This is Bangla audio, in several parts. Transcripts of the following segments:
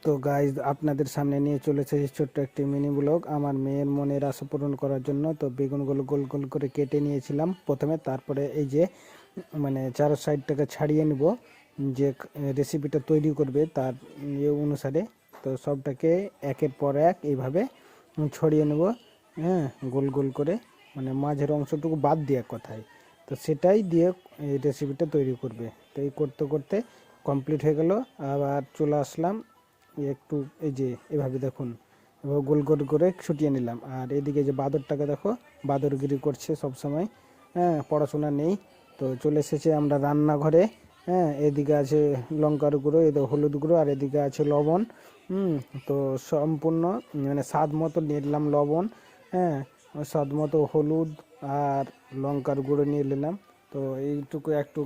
তো গাইজ আপনাদের সামনে নিয়ে চলেছে ছোট্ট একটি মিনি ব্লগ আমার মেয়ের মনের আশা পূরণ করার জন্য। তো বেগুনগুলো গোল গোল করে কেটে নিয়েছিলাম প্রথমে, তারপরে এই যে মানে চার সাইডটাকে ছাড়িয়ে নিব, যে রেসিপিটা তৈরি করবে তার ইয়ে অনুসারে। তো সবটাকে একের পর এক এইভাবে ছড়িয়ে নেব, হ্যাঁ, গোল গোল করে, মানে মাঝের অংশটুকু বাদ দিয়ে কথায়। তো সেটাই দিয়ে এই রেসিপিটা তৈরি করবে। তো এই করতে করতে কমপ্লিট হয়ে গেল। আবার চলে আসলাম একটু, এই যে এভাবে দেখুন, এবার গোল গোল করে ছুটিয়ে নিলাম। আর এদিকে যে বাদরটাকে দেখো, বাদরগিরি করছে সব সময়, হ্যাঁ, পড়াশোনা নেই। তো চলে এসেছে আমরা রান্নাঘরে, হ্যাঁ, এদিকে আছে লঙ্কার গুঁড়ো, এদিকে হলুদ গুঁড়ো, আর এদিকে আছে লবণ। তো সম্পূর্ণ মানে স্বাদ মতো নিয়ে নিলাম লবণ, হ্যাঁ, স্বাদ মতো হলুদ আর লঙ্কার গুঁড়ো নিয়ে নিলাম। তো এইটুকু একটু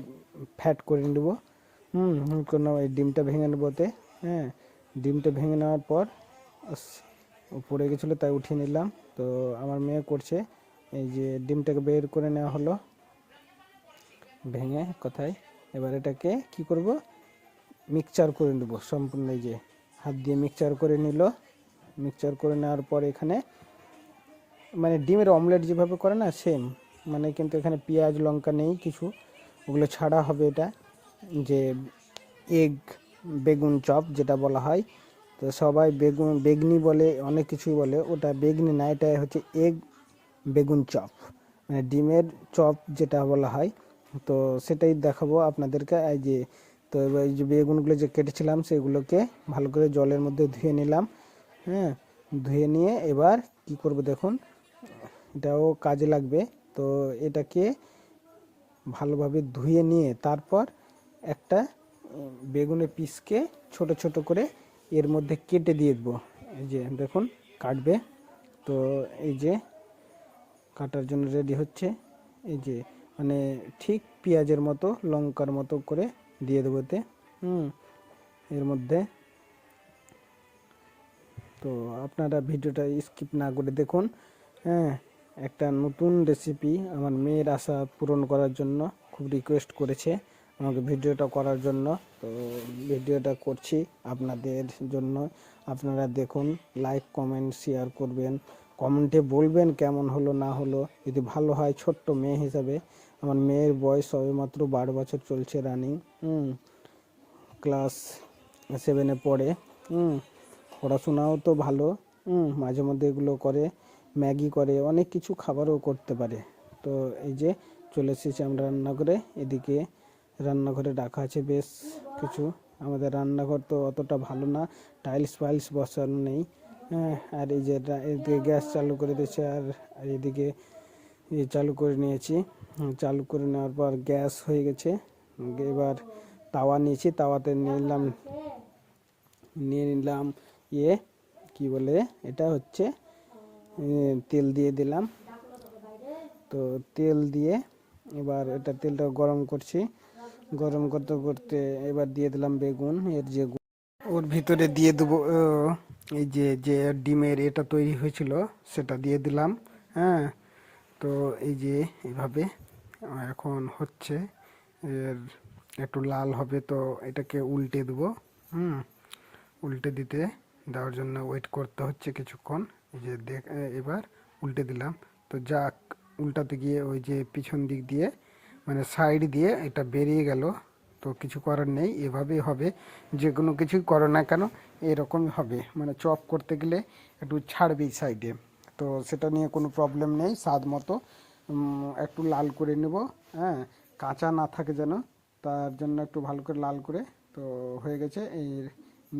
ফ্যাট করে নেব, কোনো এই ডিমটা ভেঙে নেবোতে, হ্যাঁ, ডিমটা ভেঙে নেওয়ার পর পড়ে গেছিলো তাই উঠিয়ে নিলাম। তো আমার মেয়ে করছে, এই যে ডিমটাকে বের করে নেওয়া হলো ভেঙে কথায়। এবার এটাকে কি করব, মিক্সচার করে নেব সম্পূর্ণ, এই যে হাত দিয়ে মিক্সচার করে নিল। মিক্সচার করে নেওয়ার পর এখানে মানে ডিমের অমলেট যেভাবে করে না সেম, মানে কিন্তু এখানে পেঁয়াজ লঙ্কা নেই কিছু, ওগুলো ছাড়া হবে। এটা যে এগ বেগুন চপ যেটা বলা হয়, তো সবাই বেগনি বলে, অনেক কিছুই বলে, ওটা বেগনি না, এটা হচ্ছে এগ বেগুন চপ, মানে ডিমের চপ যেটা বলা হয়। তো সেটাই দেখাবো আপনাদেরকে। এই যে, তো এবার এই যে বেগুনগুলো যে কেটেছিলাম সেগুলোকে ভালো করে জলের মধ্যে ধুয়ে নিলাম, হ্যাঁ, ধুয়ে নিয়ে এবার কি করব দেখুন, এটাও কাজে লাগবে। তো এটাকে ভালোভাবে ধুয়ে নিয়ে তারপর একটা বেগুনের পিসকে ছোট ছোট করে এর মধ্যে কেটে দিয়ে দেবো। এই যে দেখুন কাটবে, তো এই যে কাটার জন্য রেডি হচ্ছে, এই যে মানে ঠিক পেঁয়াজের মতো লঙ্কার মতো করে দিয়ে দেবো এতে, এর মধ্যে। তো আপনারা ভিডিওটা স্কিপ না করে দেখুন, হ্যাঁ, একটা নতুন রেসিপি আমার মেয়ের আশা পূরণ করার জন্য খুব রিকোয়েস্ট করেছে আমাকে ভিডিওটা করার জন্য। তো ভিডিওটা করছি আপনাদের জন্য। আপনারা দেখুন, লাইক কমেন্ট শেয়ার করবেন, কমেন্টে বলবেন কেমন হলো না হলো। যদি ভালো হয়, ছোট্ট মেয়ে হিসাবে, আমার মেয়ের বয়স সবেমাত্র 12 বছর চলছে রানিং, ক্লাস 7-এ পড়ে, পড়াশোনাও তো ভালো, মাঝে মধ্যে এগুলো করে, ম্যাগি করে, অনেক কিছু খাবারও করতে পারে। তো এই যে চলে এসেছি আমরা রান্নাঘরে। এদিকে রান্নাঘরে রাখা আছে বেশ কিছু, আমাদের রান্নাঘর তো অতটা ভালো না, টাইলস ফাইলস বসানো নেই, হ্যাঁ। আর এই যে এদিকে গ্যাস চালু করে দিয়েছে, আর এদিকে চালু করে নিয়েছি। চালু করে নেওয়ার পর গ্যাস হয়ে গেছে। এবার তাওয়া নিয়েছি, তাওয়াতে নিয়ে নিলাম ইয়ে কি বলে, এটা হচ্ছে তেল দিয়ে দিলাম। তো তেল দিয়ে এবার তেলটা গরম করছি, গরম করতে করতে এবার দিয়ে দিলাম বেগুন, এর যে ওর ভিতরে দিয়ে দেবো এই যে যে ডিমের এটা তৈরি হয়েছিল সেটা দিয়ে দিলাম, হ্যাঁ। তো এই যে এইভাবে এখন হচ্ছে, এর একটু লাল হবে, তো এটাকে উল্টে দেবো, উল্টে দেওয়ার জন্য ওয়েট করতে হচ্ছে কিছুক্ষণ। এই যে এবার উল্টে দিলাম। তো যাক, উল্টাতে গিয়ে ওই যে পিছন দিক দিয়ে মানে সাইড দিয়ে এটা বেরিয়ে গেল। তো কিছু করার নেই, এভাবেই হবে, যে কোনো কিছুই করো না কেন এরকমই হবে, মানে চপ করতে গেলে একটু ছাড়বেই সাইডে। তো সেটা নিয়ে কোনো প্রবলেম নেই। স্বাদ মতো একটু লাল করে নেব, হ্যাঁ, কাঁচা না থাকে যেন, তার জন্য একটু ভালো করে লাল করে। তো হয়ে গেছে, এই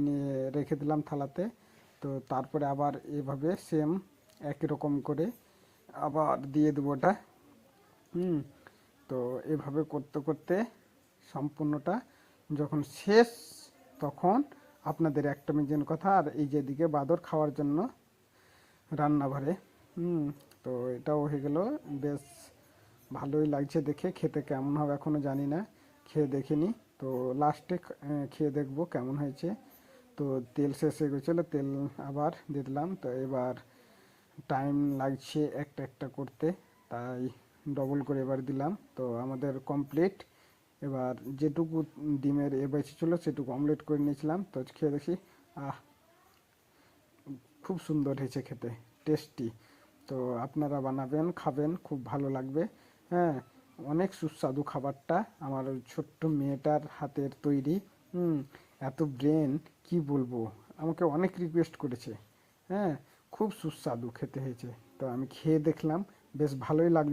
নিয়ে রেখে দিলাম থালাতে। তো তারপরে আবার এভাবে সেম একই রকম করে আবার দিয়ে দেবো ওটা, তো এভাবে করতে করতে সম্পূর্ণটা যখন শেষ, তখন আপনাদের একটা মেজেন কথা, আর এই যেদিকে বাদর খাওয়ার জন্য রান্নাঘরে, তো এটাও হয়ে গেল। বেশ ভালোই লাগছে দেখে, খেতে কেমন হবে এখনও জানি না, খেয়ে দেখিনি। তো লাস্টে খেয়ে দেখবো কেমন হয়েছে। তো তেল শেষ হয়ে গেছিলো, তেল আবার দিয়ে দিলাম। তো এবার টাইম লাগছে একটা একটা করতে, তাই ডবল করে এবার দিলাম। তো আমাদের কমপ্লিট। এবার যেটুকু ডিমের বেঁচে ছিল সেটুকু অমলেট করে নিয়েছিলাম, তো খেয়ে দেখি, খুব সুন্দর হয়েছে খেতে, টেস্টি। তো আপনারা বানাবেন, খাবেন, খুব ভালো লাগবে। হ্যাঁ, অনেক সুস্বাদু খাবারটা, আমার ওই ছোট্ট মেয়েটার হাতের তৈরি। হুম, এত ব্রেন, কি বলবো, আমাকে অনেক রিকোয়েস্ট করেছে। হ্যাঁ, খুব সুস্বাদু খেতে হয়েছে। তো আমি খেয়ে দেখলাম, বেশ ভালোই লাগলো।